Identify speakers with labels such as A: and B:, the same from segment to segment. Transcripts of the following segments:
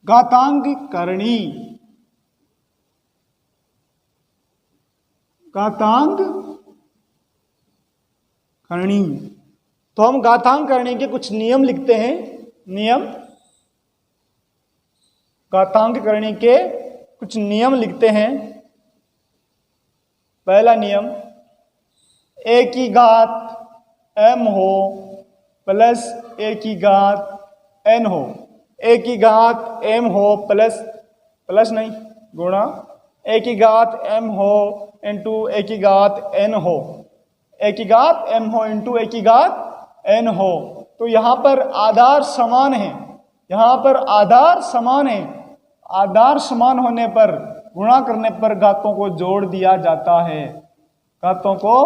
A: घातांक करणी, घातांक करणी। तो हम घातांक करणी के कुछ नियम लिखते हैं। नियम, घातांक करणी के कुछ नियम लिखते हैं। पहला नियम, a की घात m हो प्लस a की घात n हो। a की घात m हो प्लस नहीं गुणा a की घात m हो इंटू a की घात n हो। a की घात m हो इंटू a की घात n हो। तो यहां पर आधार समान है, यहां पर आधार समान है। आधार समान होने पर गुणा करने पर घातों को जोड़ दिया जाता है, घातों को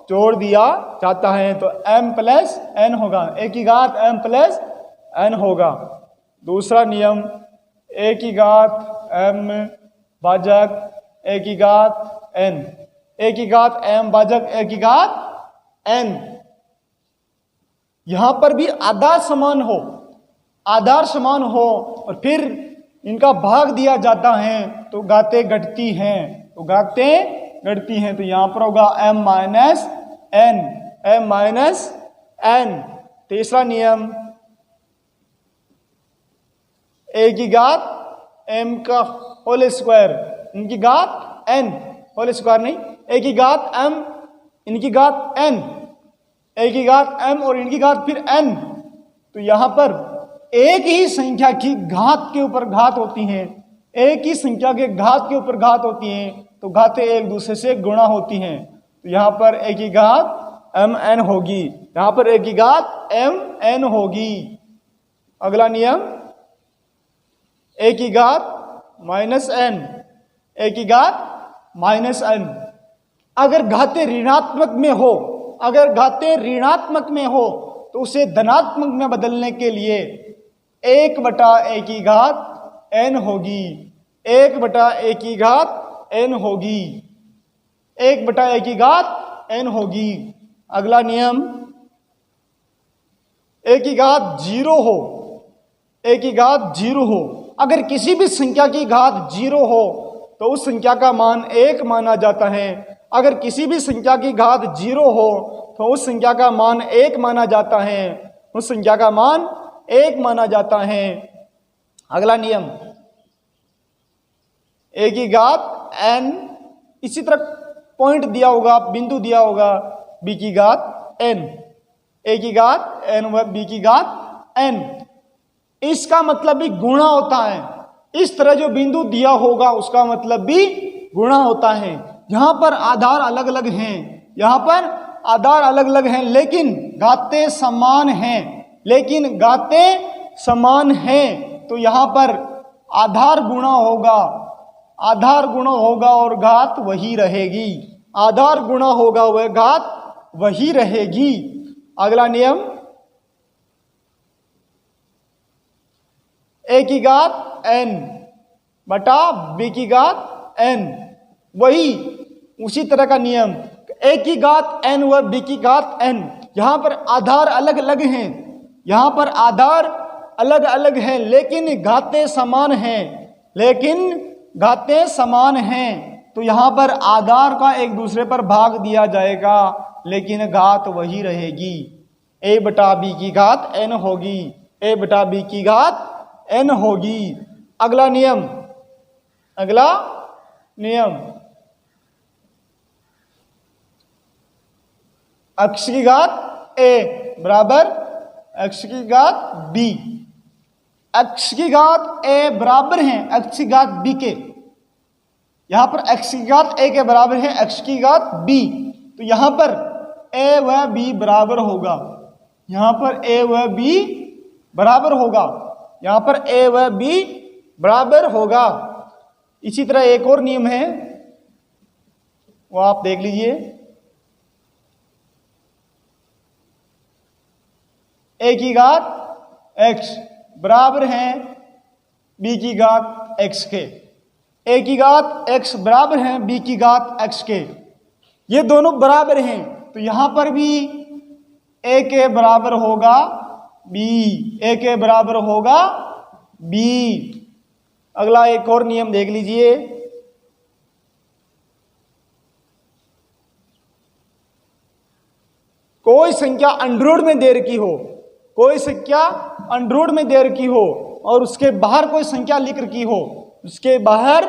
A: जोड़ दिया जाता है। तो m प्लस n होगा, a की घात m प्लस n होगा। दूसरा नियम, a की घात m भाजक a की घात n, a की घात m भाजक a की घात n। यहां पर भी आधार समान हो, आधार समान हो और फिर इनका भाग दिया जाता है तो घातें घटती हैं, तो घातें घटती हैं। तो यहां पर होगा m minus n, m minus n। तीसरा नियम, a की घात m का होल स्क्वायर इनकी घात n, होल स्क्वायर नहीं, a की घात m इनकी घात n, a की घात m और इनकी घात फिर n। तो यहां पर एक ही संख्या की घात के ऊपर घात होती हैं, एक ही संख्या के घात के ऊपर घात होती हैं, तो घातें एक दूसरे से गुणा होती हैं। तो यहां पर a की घात mn होगी, यहां पर a की घात mn होगी। अगला नियम, a की घात माइनस n, a की घात माइनस n। अगर घातें ऋणात्मक में हो, अगर घातें ऋणात्मक में हो तो उसे धनात्मक में बदलने के लिए 1/a की घात n होगी, 1/a की घात n होगी, 1/a की घात n होगी। अगला नियम, a की घात 0 हो, a की घात 0 हो। अगर किसी भी संख्या की घात 0 हो तो उस संख्या का मान 1 माना जाता है। अगर किसी भी संख्या की घात 0 हो तो उस संख्या का मान 1 माना जाता है, उस संख्या का मान 1 माना जाता है। अगला नियम, a की घात n, इसी तरह पॉइंट दिया होगा, बिंदु दिया होगा, b की घात n, a की घात n व b की घात n। इसका मतलब भी गुणा होता है, इस तरह जो बिंदु दिया होगा उसका मतलब भी गुणा होता है। यहां पर आधार अलग अलग हैं, यहां पर आधार अलग अलग हैं लेकिन घातें समान हैं, लेकिन घातें समान हैं। तो यहां पर आधार गुणा होगा, आधार गुणा होगा और घात वही रहेगी, आधार गुणा होगा वह घात वही रहेगी। अगला नियम, a की घात n बटा b की घात n, वही उसी तरह का नियम, a की घात n व b की घात n। यहां पर आधार अलग अलग हैं, यहां पर आधार अलग अलग हैं लेकिन घातें समान हैं, लेकिन घातें समान हैं। तो यहां पर आधार का एक दूसरे पर भाग दिया जाएगा लेकिन घात वही रहेगी, a/b की घात n होगी, a/b की घात n होगी। अगला नियम, अगला नियम, x की घात a बराबर x की घात b, x की घात a बराबर है x की घात b के। यहां पर x की घात a के बराबर है x की घात b, तो यहां पर a व b बराबर होगा, यहां पर a व b बराबर होगा, यहां पर a व b बराबर होगा। इसी तरह एक और नियम है, वो आप देख लीजिए, a की घात x बराबर है b की घात x के, a की घात x बराबर है b की घात x के। ये दोनों बराबर हैं तो यहां पर भी a के बराबर होगा b, a के बराबर होगा b। अगला एक और नियम देख लीजिए। कोई संख्या अंडरवुड में दे रखी हो, कोई संख्या अंडरवुड में दे रखी हो और उसके बाहर कोई संख्या लिख रखी हो, उसके बाहर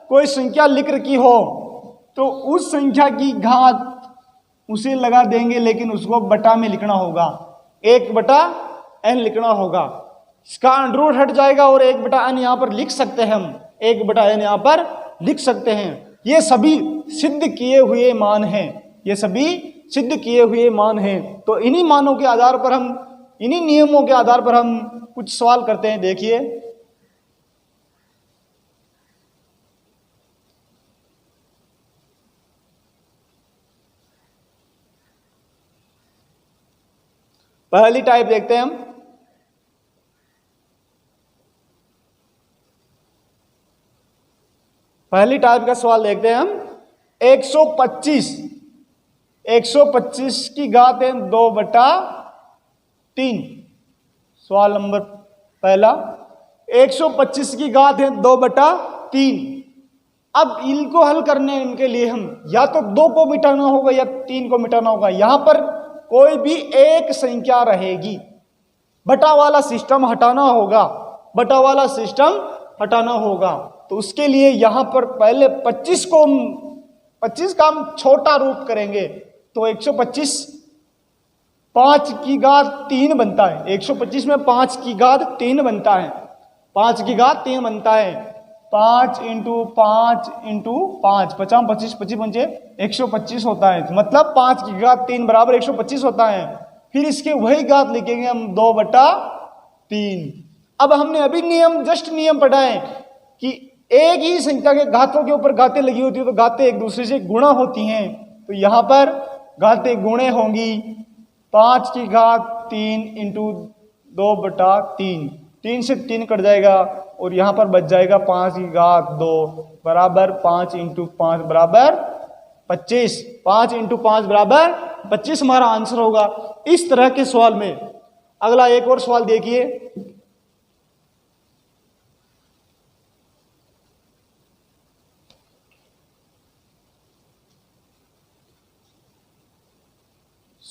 A: कोई संख्या लिख रखी हो, तो उस संख्या की घात उसे लगा देंगे, लेकिन उसको बटा में लिखना होगा, 1/n लिखना होगा। इसका अंडरवुड हट जाएगा और 1/n यहां पर लिख सकते हैं हम, 1/n यहां पर लिख सकते हैं। ये सभी सिद्ध किए हुए मान हैं, ये सभी सिद्ध किए हुए मान हैं। तो इन्हीं मानों के आधार पर हम, इन्हीं नियमों के आधार पर हम कुछ सवाल करते हैं। देखिए, पहली टाइप देखते हैं हम। पहली टाइप का सवाल देखते हैं हम। 125 की घात है 2/3। सवाल नंबर पहला, 125 की घात है 2/3। अब इनको हल करने इनके लिए हम या तो 2 को मिटाना होगा या 3 को मिटाना होगा। यहां पर कोई भी एक संख्या रहेगी, बटा वाला सिस्टम हटाना होगा, बटा वाला सिस्टम हटाना होगा। तो उसके लिए यहां पर पहले 25 का हम छोटा रूप करेंगे। तो 125 5 की घात 3 बनता है। 125 में 5 की घात 3 बनता है, 5 की घात 3 बनता है। 5 × 5 × 5 50 25 25 पंचे 125 होता है। मतलब 5 की घात 3 बराबर 125 होता है। फिर इसके वही घात लिखेंगे हम 2/3। अब हमने अभी जस्ट नियम पढ़ा है कि एक ही संख्या के घातों के ऊपर घातें लगी होती है तो घातें एक दूसरे से गुणा होती हैं। तो यहां पर घातें गुणे होंगी। 5 की घात 3 × 2/3, 3 से 3 कट जाएगा और यहां पर बच जाएगा 5 की घात 2 बराबर 5 × 5 बराबर 25। 5 × 5 बराबर 25 हमारा आंसर होगा इस तरह के सवाल में। अगला एक और सवाल देखिए।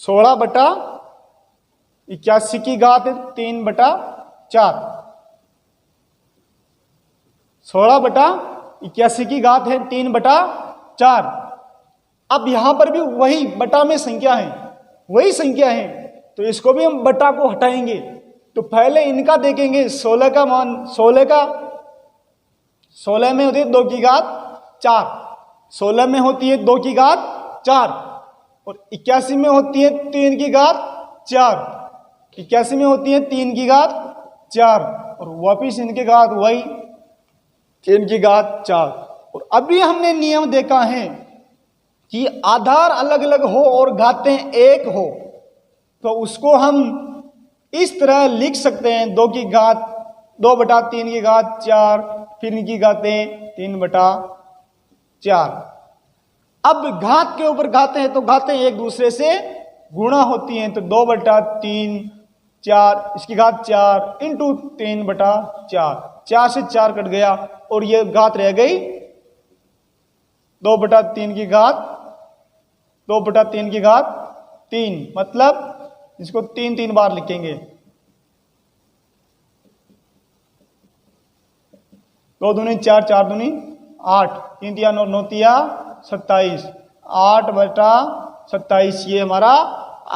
A: सोलह बटा 81 की घात 3/4। 16/81 की घात है 3/4। अब यहां पर भी वही बटा में संख्या है, वही संख्या है, तो इसको भी हम बटा को हटाएंगे। तो पहले इनका देखेंगे। 16 का मान, 16 में होती है 2 की घात 4, 16 में होती है 2 की घात 4 और 81 में होती है 3 की घात 4, 81 में होती है 3 की घात 4 और वापिस इनके घात वही 3 की घात 4। और अभी हमने नियम देखा है कि आधार अलग अलग हो और घातें एक हो, तो उसको हम इस तरह लिख सकते हैं 2/3 की घात 4, फिर इनकी घातें 3/4। अब घात के ऊपर घातें हैं तो घातें एक दूसरे से गुणा होती हैं। तो 2/3 4, इसकी घात 4 × 3/4, 4 से 4 कट गया और ये घात रह गई 2/3 की घात 3। मतलब इसको 3 बार लिखेंगे। 2 दूनी 4, 4 दूनी 8, 3 तिया 9, 9 तिया 27, 8/27 ये हमारा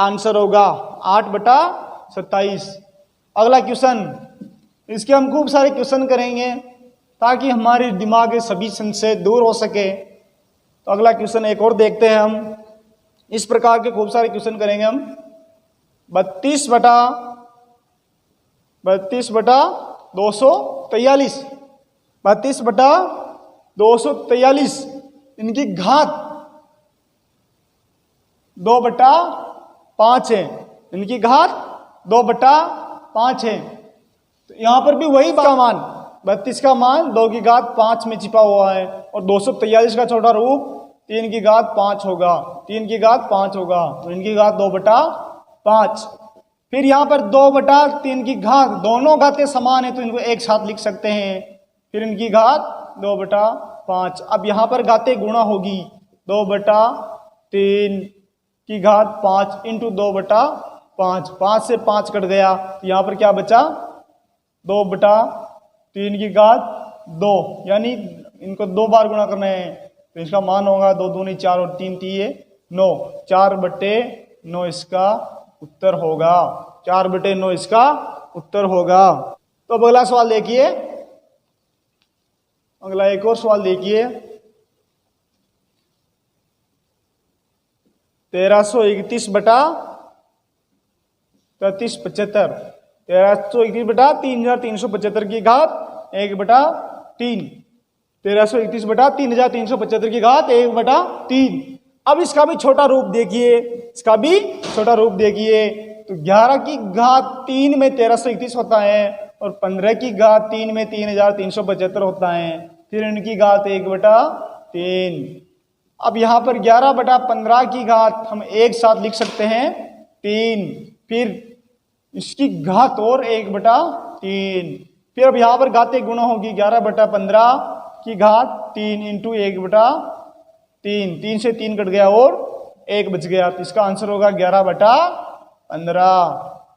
A: आंसर होगा, 8/27। अगला क्वेश्चन, इसके हम खूब सारे क्वेश्चन करेंगे ताकि हमारे दिमाग के सभी संशय दूर हो सके। तो अगला क्वेश्चन एक और देखते हैं हम। इस प्रकार के खूब सारे क्वेश्चन करेंगे हम। 32/243, 32/243 इनकी घात 2/5 है, इनकी घात 2/5 है। तो यहां पर भी वही का मान 32 का मान 2 की घात 5 में छिपा हुआ है और 243 का छोटा रूप 3 की घात 5 होगा, 3 की घात 5 होगा। तो इनकी घात 2/5। फिर यहां पर 2/3 की घात, दोनों घातें समान है तो इनको एक साथ लिख सकते हैं। फिर इनकी घात 2/5। अब यहाँ पर घाते गुणा होगी, 2/3 की घात 5 इंटू 2/5। 5 से 5 कट गया तो यहाँ पर क्या बचा, 2/3 की घात 2, यानी इनको 2 बार गुणा करना है तो इसका मान होगा 2 दूनी 4 और 3 3 9, 4/9 इसका उत्तर होगा। 4/9 इसका उत्तर होगा। तो अब अगला सवाल देखिए, अगला एक और सवाल देखिए, 1331/3375। 1331/3375 की घात 1/3। 1331/3375 की घात 1/3। अब इसका भी छोटा रूप देखिए, इसका भी छोटा रूप देखिए। तो 11 की घात 3 में 1331 होता है और 15 की घात 3 में 3375 होता है। फिर इनकी घात 1/3। अब यहाँ पर 11/15 की घात हम एक साथ लिख सकते हैं 3, फिर इसकी घात और 1/3। फिर अब यहाँ पर घातें गुणा होगी, 11/15 की घात 3 इंटू 1/3। 3 से 3 कट गया और 1 बच गया, तो इसका आंसर होगा 11/15।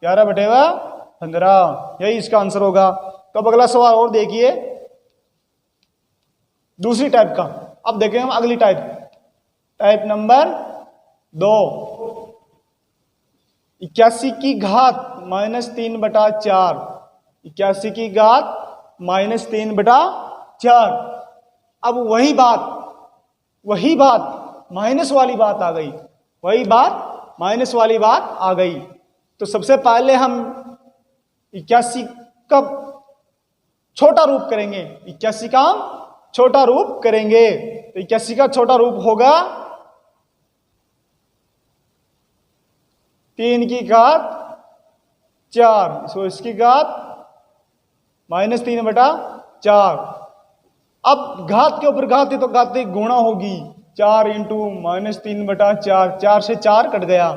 A: 11/15, यही इसका आंसर होगा। तो अब अगला सवाल और देखिए, दूसरी टाइप का। अब देखेंगे हम अगली टाइप नंबर 2। 81 की घात -3/4। 81 की घात -3/4। अब वही बात माइनस वाली बात आ गई, वही बात माइनस वाली बात आ गई। तो सबसे पहले हम 81 का छोटा रूप करेंगे। 81 का छोटा रूप करेंगे तो 81 का छोटा रूप होगा 3 की घात 4, सो इसकी घात -3/4। अब घात के ऊपर घात है तो घातें गुणा होगी, 4 इंटू -3/4। 4 से 4 कट गया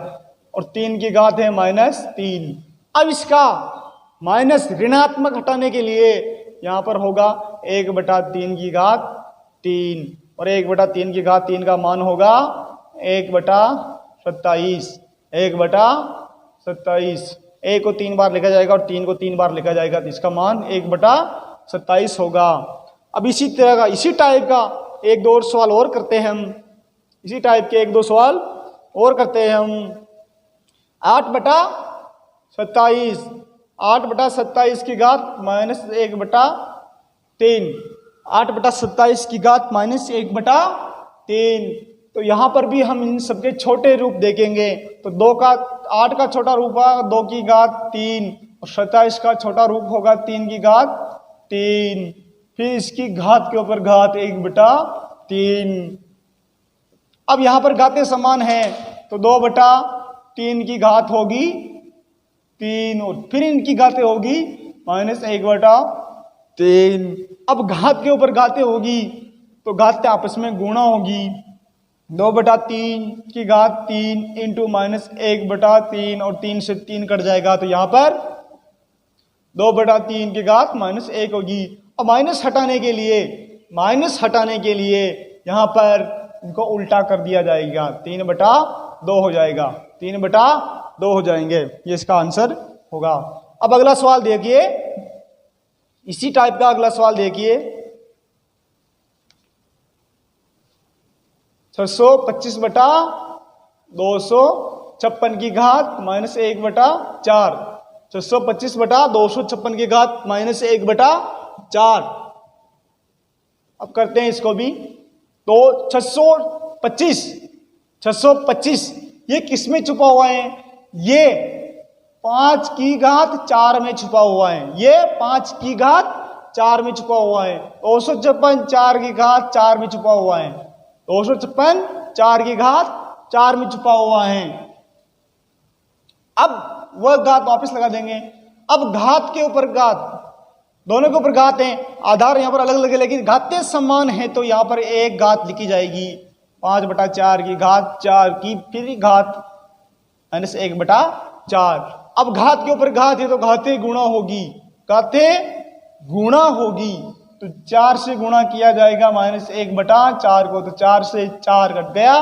A: और 3 की घात है -3। अब इसका माइनस ऋणात्मक हटाने के लिए यहां पर होगा 1/3 की घात 3 और 1/3 की घात 3 का मान होगा 1/27। 1/27, 1 को 3 बार लिखा जाएगा और 3 को 3 बार लिखा जाएगा तो इसका मान 1/27 होगा। अब इसी तरह का, इसी टाइप का एक दो और सवाल और करते हैं हम। इसी टाइप के एक दो सवाल और करते हैं हम। 8/27, 8/27 की घात -1/3। 8/27 की घात -1/3। तो यहां पर भी हम इन सबके छोटे रूप देखेंगे। तो 8 का छोटा रूप होगा 2 की घात 3 और 27 का छोटा रूप होगा 3 की घात 3। फिर इसकी घात के ऊपर घात 1/3। अब यहां पर घातें समान हैं तो 2/3 की घात होगी 3 और फिर इनकी घातें होगी -1/3। अब घात के ऊपर घातें होगी तो घातें आपस में गुणा होगी। 2/3 की घात 3 इंटू -1/3 और 3 से 3 कट जाएगा तो यहां पर 2/3 की घात -1 होगी। अब माइनस हटाने के लिए यहां पर इनको उल्टा कर दिया जाएगा, 3/2 हो जाएगा, 3/2 हो जाएंगे। ये इसका आंसर होगा। अब अगला सवाल देखिए, इसी टाइप का अगला सवाल देखिए, 625/256 की घात -1/4। 625/256 की घात -1/4। अब करते हैं इसको भी। तो 625 ये किस में छुपा हुआ है? ये 5 की घात 4 में छुपा हुआ है। ये 5 की घात 4 में छुपा हुआ है। 256 4 की घात 4 में छुपा हुआ है। 256 4 की घात 4 में छुपा हुआ है। अब वह घात वापस लगा देंगे। अब घात के ऊपर घात, दोनों के ऊपर घात हैं, आधार यहां पर अलग अलग है लेकिन घातें समान हैं तो यहां पर एक घात लिखी जाएगी। 5/4 की घात 4 की फिर घात -1/4। अब घात के ऊपर घात है तो घातें गुणा होगी, घातें गुणा होगी तो 4 से गुणा किया जाएगा -1/4 को, तो 4 से 4 कट गया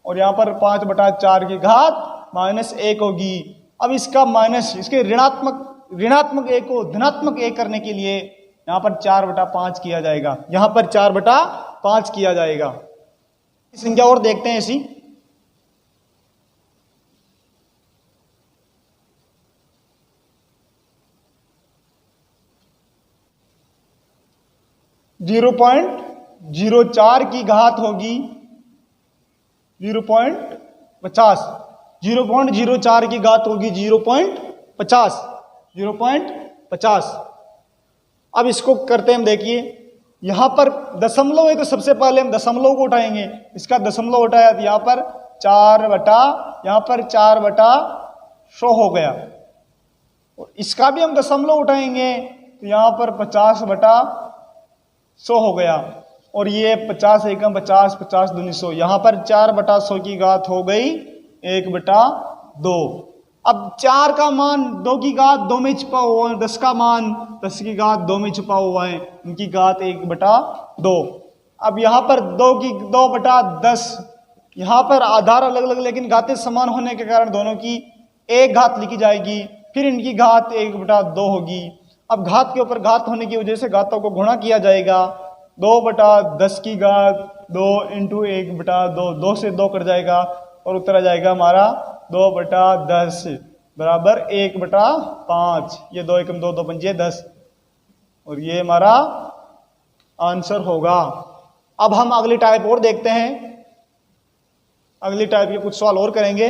A: और यहाँ पर 5/4 की घात -1 होगी। अब इसका माइनस, इसके ऋणात्मक 1 को धनात्मक 1 करने के लिए यहाँ पर 4/5 किया जाएगा, यहाँ पर 4/5 किया जाएगा। संख्या और देखते हैं ऐसी। .04 की घात होगी 0.50, 0.04 की घात होगी 0.50। अब इसको करते हैं हम, देखिए यहां पर दशमलव है तो सबसे पहले हम दशमलव को उठाएंगे। इसका दशमलव उठाया तो यहां पर 4/100 हो गया, और इसका भी हम दशमलव उठाएंगे तो यहां पर 50/100 हो गया, और ये 50 एकम 50, 50 दूनी 100, यहां पर 4/100 की घात हो गई 1/2। अब 4 का मान 2 की घात 2 में छुपा हुआ है, 10 का मान 10 की घात 2 में छुपा हुआ है, उनकी घात 1/2। अब यहाँ पर 2/10, यहाँ पर आधार अलग अलग लेकिन घातें समान होने के कारण दोनों की एक घात लिखी जाएगी, फिर इनकी घात 1/2 होगी। अब घात के ऊपर घात होने की वजह से घातों को गुणा किया जाएगा। 2/10 की घात 2 × 1/2, 2 से 2 कट जाएगा और उत्तर आ जाएगा हमारा 2/10 बराबर 1/5। ये 2 एकम 2, 2 पंजे 10, और ये हमारा आंसर होगा। अब हम अगली टाइप और देखते हैं, अगली टाइप के कुछ सवाल और करेंगे।